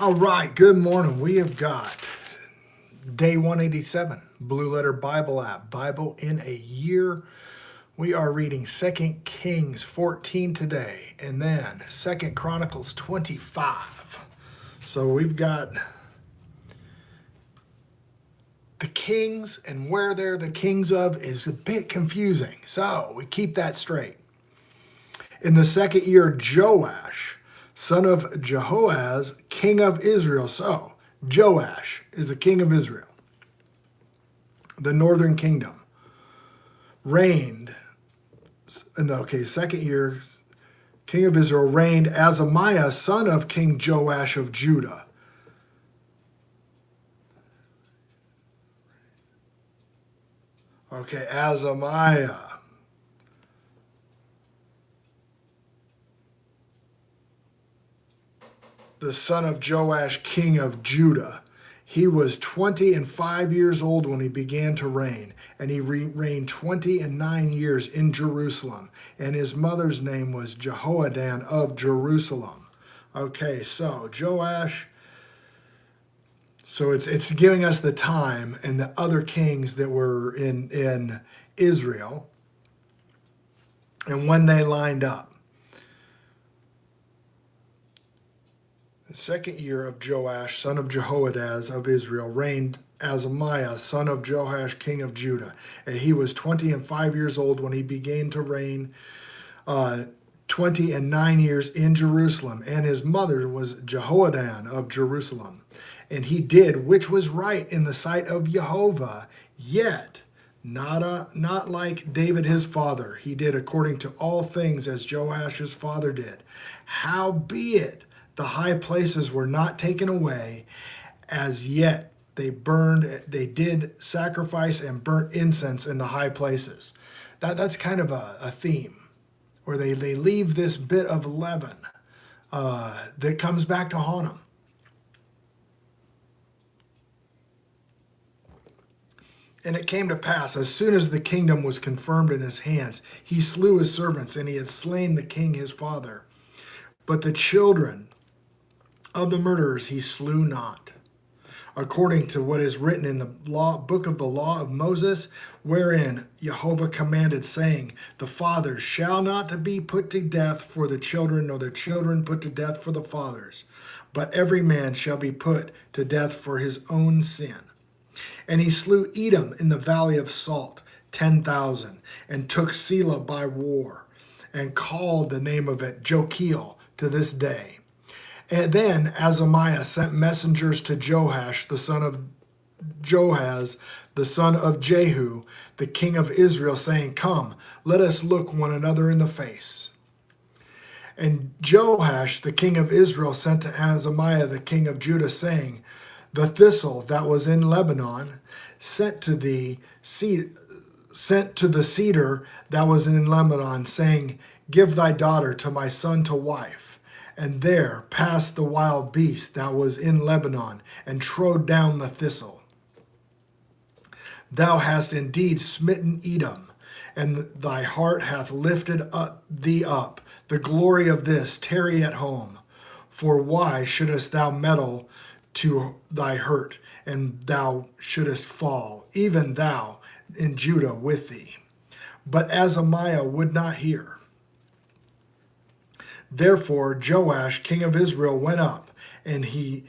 All right, good morning. We have got day 187, Blue Letter Bible app, Bible in a Year. We are reading 2 Kings 14 today, and then 2 Chronicles 25. So we've got the kings, and where they're the kings of is a bit confusing. So we keep that straight. In the second year, Joash, son of Jehoaz, king of Israel. So, Joash is a king of Israel. The northern kingdom reigned, second year, king of Israel reigned Azariah, son of King Joash of Judah. Okay, Azariah. The son of Joash, king of Judah. He was 25 years old when he began to reign, and he reigned 29 years in Jerusalem. And his mother's name was Jehoadan of Jerusalem. Okay, so Joash. So it's giving us the time and the other kings that were in Israel and when they lined up. The second year of Joash, son of Jehoadaz of Israel, reigned Azariah, son of Joash, king of Judah. And he was 25 years old when he began to reign, 29 years in Jerusalem. And his mother was Jehoadan of Jerusalem. And he did which was right in the sight of Jehovah, yet not like David his father. He did according to all things as Joash his father did. Howbeit, the high places were not taken away, as yet they did sacrifice and burnt incense in the high places. That's kind of a theme, where they leave this bit of leaven that comes back to haunt them. And it came to pass, as soon as the kingdom was confirmed in his hands, he slew his servants, and he had slain the king his father. But the children of the murderers he slew not, according to what is written in the book of the law of Moses, wherein Jehovah commanded, saying, the fathers shall not be put to death for the children, nor the children put to death for the fathers, but every man shall be put to death for his own sin. And he slew Edom in the valley of Salt, 10,000, and took Selah by war, and called the name of it Jokiel to this day. And then Azariah sent messengers to Joash, the son of Joahaz, the son of Jehu, the king of Israel, saying, come, let us look one another in the face. And Joash, the king of Israel, sent to Azariah, the king of Judah, saying, the thistle that was in Lebanon sent to the cedar that was in Lebanon, saying, give thy daughter to my son to wife. And there passed the wild beast that was in Lebanon, and trode down the thistle. Thou hast indeed smitten Edom, and thy heart hath lifted thee up. The glory of this tarry at home. For why shouldest thou meddle to thy hurt, and thou shouldest fall, even thou in Judah with thee? But Azariah would not hear. Therefore Joash, king of Israel, went up, and he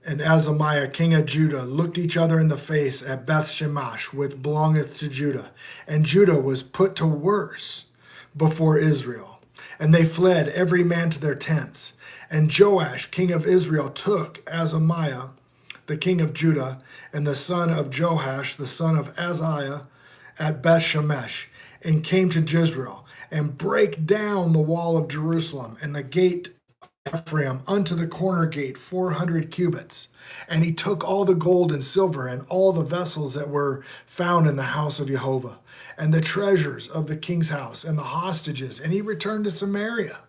and Azariah, king of Judah, looked each other in the face at Beth Shemesh, which belongeth to Judah. And Judah was put to worse before Israel. And they fled every man to their tents. And Joash, king of Israel, took Azariah, the king of Judah, and the son of Joash, the son of Azariah, at Beth Shemesh, and came to Jezreel, and brake down the wall of Jerusalem, and the gate of Ephraim unto the corner gate 400 cubits. And he took all the gold and silver, and all the vessels that were found in the house of Jehovah, and the treasures of the king's house, and the hostages, and he returned to Samaria.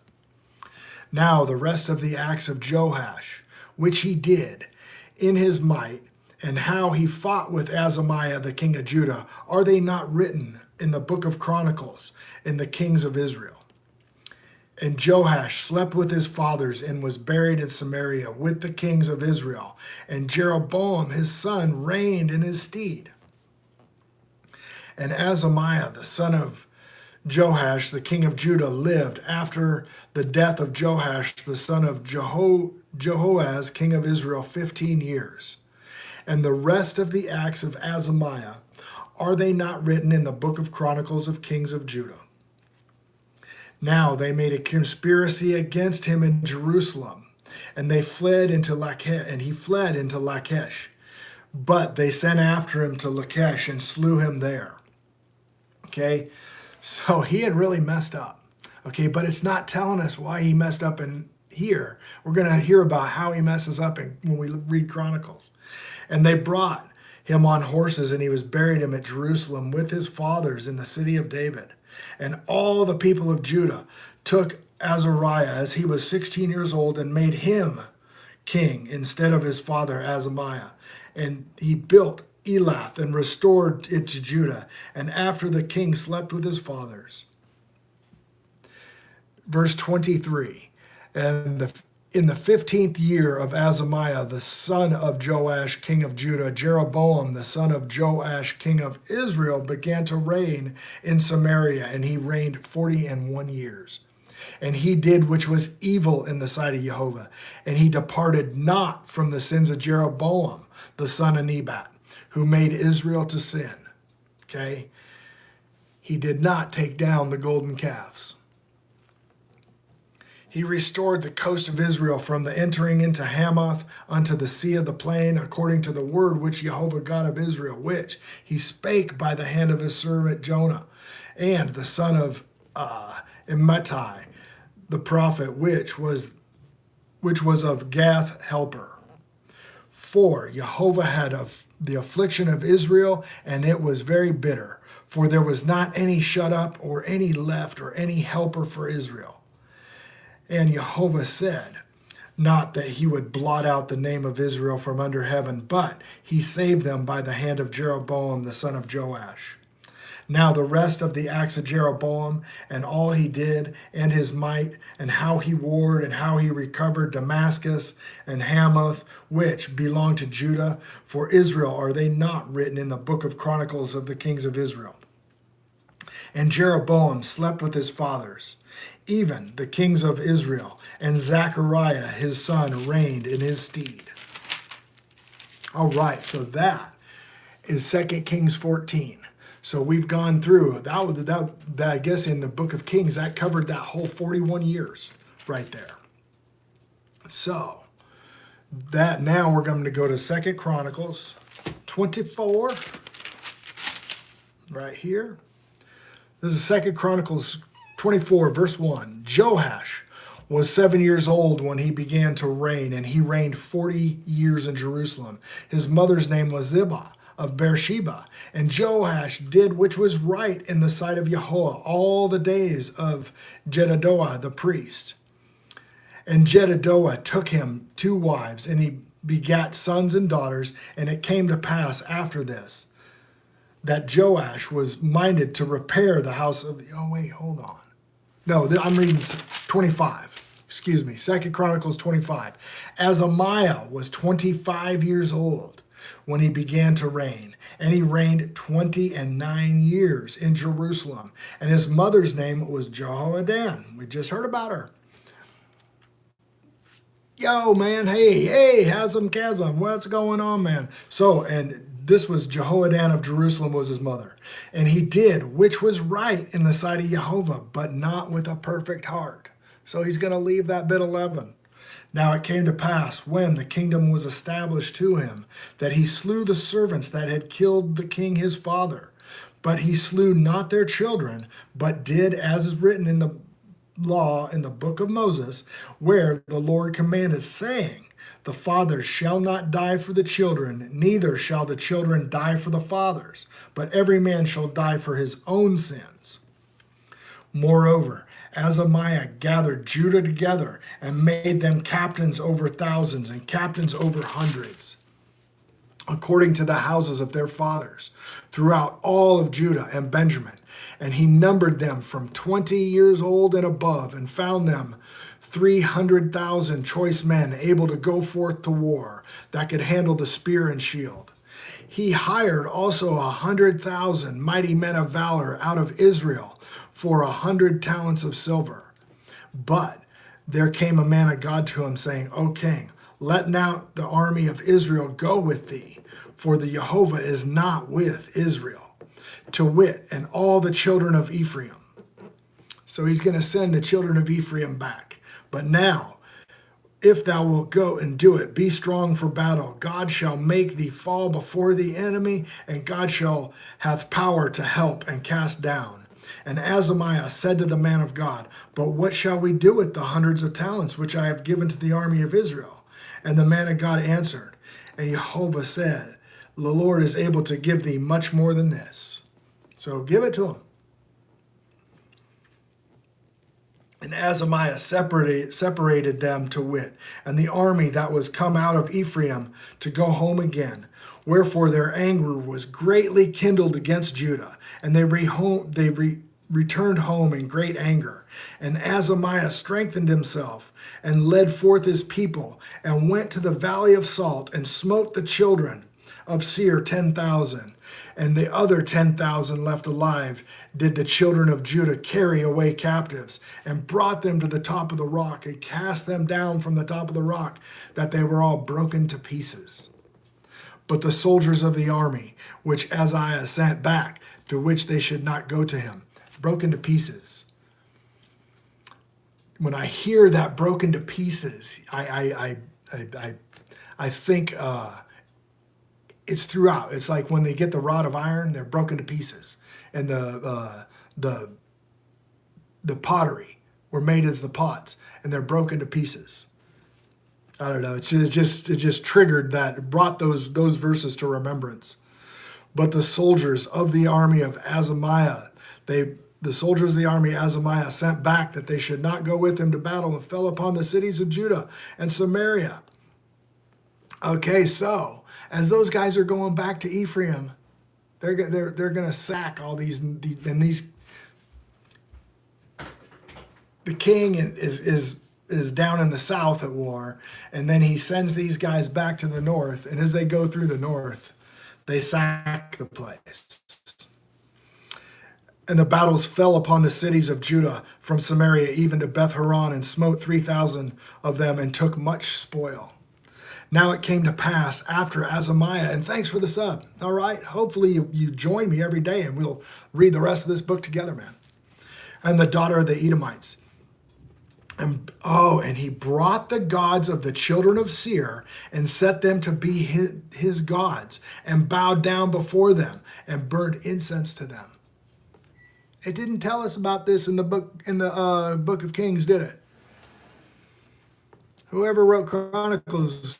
Now the rest of the acts of Joash, which he did in his might, and how he fought with Azariah the king of Judah, are they not written in the book of Chronicles in the kings of Israel? And Joash slept with his fathers and was buried in Samaria with the kings of Israel. And Jeroboam his son reigned in his stead. And Azariah the son of Joash the king of Judah lived after the death of Joash the son of Jehoaz king of Israel 15 years. And the rest of the acts of Amaziah, are they not written in the book of Chronicles of Kings of Judah? Now they made a conspiracy against him in Jerusalem, and they fled into Lachish, and he fled into Lachish. But they sent after him to Lachish and slew him there. Okay, so he had really messed up. Okay, but it's not telling us why he messed up in here. We're going to hear about how he messes up when we read Chronicles. And they brought him on horses, and he was buried him at Jerusalem with his fathers in the city of David. And all the people of Judah took Azariah as he was 16 years old and made him king instead of his father Amaziah. And he built Elath and restored it to Judah. And after the king slept with his fathers. Verse 23, and in the 15th year of Amaziah, the son of Joash, king of Judah, Jeroboam, the son of Joash, king of Israel, began to reign in Samaria, and he reigned 41 years. And he did which was evil in the sight of Jehovah, and he departed not from the sins of Jeroboam, the son of Nebat, who made Israel to sin. Okay? He did not take down the golden calves. He restored the coast of Israel from the entering into Hamath unto the sea of the plain, according to the word which Jehovah God of Israel, which he spake by the hand of his servant Jonah, and the son of Amittai, the prophet, which was of Gath helper. For Jehovah had of the affliction of Israel, and it was very bitter, for there was not any shut up, or any left, or any helper for Israel. And Jehovah said, not that he would blot out the name of Israel from under heaven, but he saved them by the hand of Jeroboam, the son of Joash. Now the rest of the acts of Jeroboam, and all he did, and his might, and how he warred, and how he recovered Damascus and Hamath, which belonged to Judah, for Israel, are they not written in the book of Chronicles of the kings of Israel? And Jeroboam slept with his fathers, even the kings of Israel, and Zechariah his son reigned in his stead. All right, so that is 2 Kings 14. So we've gone through, that I guess in the book of Kings, that covered that whole 41 years right there. So that now we're going to go to 2 Chronicles 24, right here. This is 2 Chronicles 24, verse 1. Joash was 7 years old when he began to reign, and he reigned 40 years in Jerusalem. His mother's name was Ziba of Beersheba. And Joash did which was right in the sight of Yahweh all the days of Jehoiada the priest. And Jehoiada took him 2 wives, and he begat sons and daughters. And it came to pass after this, that Joash was minded to repair the house of the... Oh, wait, hold on. No, I'm reading 25. Excuse me, 2 Chronicles 25. Azariah was 25 years old when he began to reign, and he reigned 29 years in Jerusalem. And his mother's name was Jehoaddan. We just heard about her. Yo, man, hey, Hasam Kazam, what's going on, man? So, and this was Jehoaddan of Jerusalem was his mother. And he did which was right in the sight of Jehovah, but not with a perfect heart. So he's going to leave that bit 11. Now it came to pass, when the kingdom was established to him, that he slew the servants that had killed the king his father. But he slew not their children, but did as is written in the law in the book of Moses, where the Lord commanded, saying, the fathers shall not die for the children, neither shall the children die for the fathers, but every man shall die for his own sins. Moreover, Azariah gathered Judah together and made them captains over thousands and captains over hundreds, according to the houses of their fathers, throughout all of Judah and Benjamin. And he numbered them from 20 years old and above, and found them 300,000 choice men able to go forth to war, that could handle the spear and shield. He hired also 100,000 mighty men of valor out of Israel for 100 talents of silver. But there came a man of God to him, saying, O king, let now the army of Israel go with thee, for the Jehovah is not with Israel, to wit, and all the children of Ephraim. So he's going to send the children of Ephraim back. But now, if thou wilt go and do it, be strong for battle. God shall make thee fall before the enemy, and God shall have power to help and cast down. And Azariah said to the man of God, but what shall we do with the hundreds of talents which I have given to the army of Israel? And the man of God answered, and Jehovah said, the Lord is able to give thee much more than this. So give it to him. And Azariah separated them to wit, and the army that was come out of Ephraim to go home again. Wherefore their anger was greatly kindled against Judah, and they returned home in great anger. And Azariah strengthened himself, and led forth his people, and went to the valley of Salt, and smote the children of Seir 10,000. And the other 10,000 left alive did the children of Judah carry away captives, and brought them to the top of the rock, and cast them down from the top of the rock, that they were all broken to pieces. But the soldiers of the army, which Azariah sent back, to which they should not go to him, broken to pieces. When I hear that broken to pieces, I think it's throughout. It's like when they get the rod of iron, they're broken to pieces, and the pottery were made as the pots, and they're broken to pieces. I don't know. It just triggered that. It brought those verses to remembrance. But the soldiers of the army of Azariah, the soldiers of the army of Azariah sent back that they should not go with him to battle, and fell upon the cities of Judah and Samaria. Okay, so as those guys are going back to Ephraim, they're going to sack all these. The king is down in the south at war, and then he sends these guys back to the north, and as they go through the north, they sack the place. And the battles fell upon the cities of Judah from Samaria even to Beth Horon, and smote 3,000 of them, and took much spoil. Now it came to pass after Azariah, and thanks for the sub. All right, hopefully you join me every day, and we'll read the rest of this book together, man. And the daughter of the Edomites. And he brought the gods of the children of Seir, and set them to be his gods, and bowed down before them, and burned incense to them. It didn't tell us about this in the book of Kings, did it? Whoever wrote Chronicles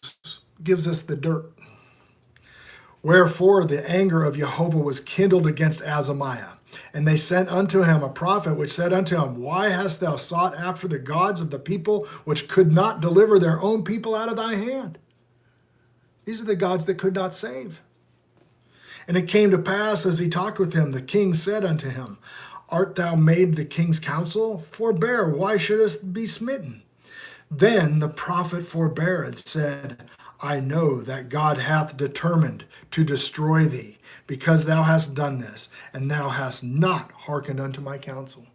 gives us the dirt. Wherefore the anger of Jehovah was kindled against Azariah. And they sent unto him a prophet, which said unto him, why hast thou sought after the gods of the people, which could not deliver their own people out of thy hand? These are the gods that could not save. And it came to pass, as he talked with him, the king said unto him, art thou made the king's counsel? Forbear, why shouldest be smitten? Then the prophet forbare and said, I know that God hath determined to destroy thee, because thou hast done this, and thou hast not hearkened unto my counsel.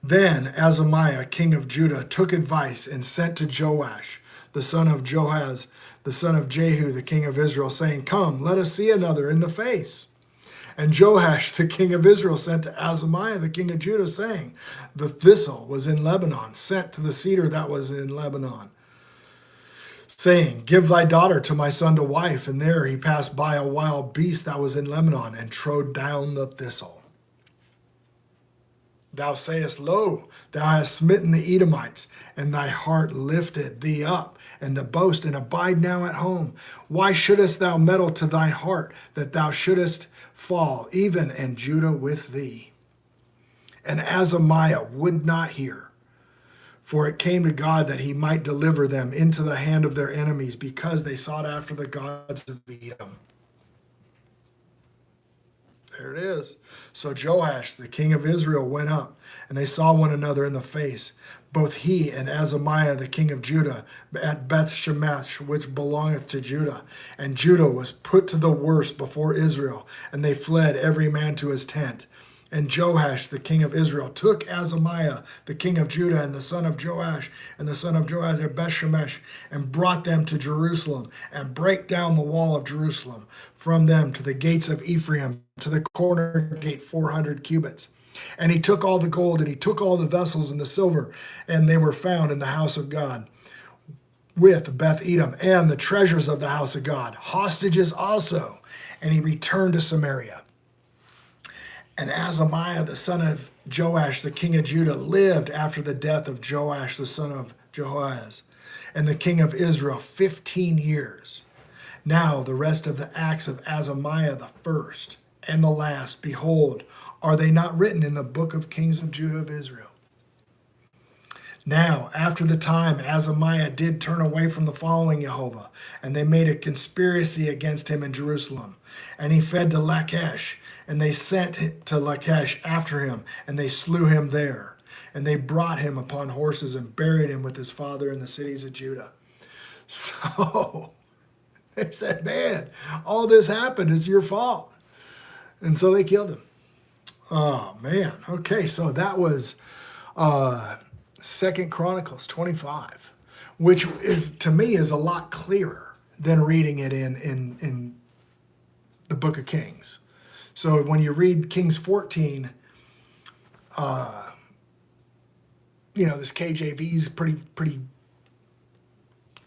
Then Azariah, king of Judah, took advice, and sent to Joash, the son of Joahaz, the son of Jehu, the king of Israel, saying, come, let us see another in the face. And Joash, the king of Israel, sent to Azariah, the king of Judah, saying, the thistle was in Lebanon, sent to the cedar that was in Lebanon, saying, give thy daughter to my son to wife. And there he passed by a wild beast that was in Lebanon, and trode down the thistle. Thou sayest, lo, thou hast smitten the Edomites, and thy heart lifted thee up, and the boast, and abide now at home. Why shouldest thou meddle to thy heart, that thou shouldest fall, even and Judah with thee? And Azariah would not hear, for it came to God that he might deliver them into the hand of their enemies, because they sought after the gods of Edom. There it is. So Joash, the king of Israel, went up, and they saw one another in the face, both he and Amaziah, the king of Judah, at Beth Shemesh, which belongeth to Judah. And Judah was put to the worst before Israel, and they fled every man to his tent. And Joash, the king of Israel, took Azariah, the king of Judah, and the son of Joash, and the son of Joash at Beth Shemesh, and brought them to Jerusalem, and brake down the wall of Jerusalem, from them to the gates of Ephraim, to the corner gate 400 cubits. And he took all the gold, and he took all the vessels and the silver, and they were found in the house of God, with Beth Edom, and the treasures of the house of God, hostages also. And he returned to Samaria. And Amaziah, the son of Joash, the king of Judah, lived after the death of Joash, the son of Jehoahaz, and the king of Israel, 15 years. Now the rest of the acts of Amaziah, the first and the last, behold, are they not written in the book of kings of Judah of Israel? Now, after the time, Amaziah did turn away from the following Jehovah, and they made a conspiracy against him in Jerusalem. And he fled to Lachish, and they sent to Lachish after him, and they slew him there. And they brought him upon horses and buried him with his father in the cities of Judah. So they said, man, all this happened is your fault. And so they killed him. Oh, man. Okay, so that was 2 Chronicles 25, which is, to me, is a lot clearer than reading it in the book of Kings. So when you read Kings 14, this KJV is pretty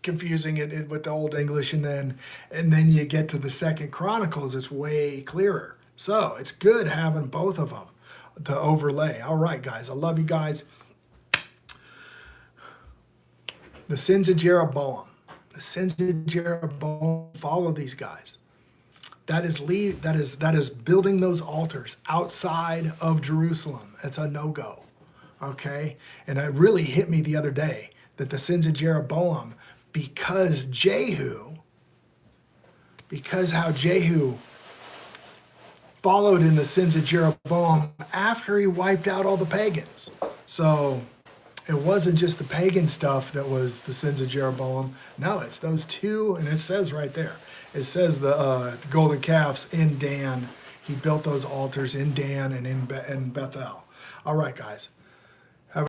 confusing it with the Old English, and then you get to the 2 Chronicles, it's way clearer. So it's good having both of them to overlay. All right, guys, I love you guys. The sins of Jeroboam. The sins of Jeroboam. Follow these guys. That is building those altars outside of Jerusalem. It's a no-go. Okay? And it really hit me the other day that the sins of Jeroboam, because how Jehu followed in the sins of Jeroboam after he wiped out all the pagans. So it wasn't just the pagan stuff that was the sins of Jeroboam. No, it's those two, and it says right there. It says the golden calves in Dan. He built those altars in Dan and in Bethel. All right, guys.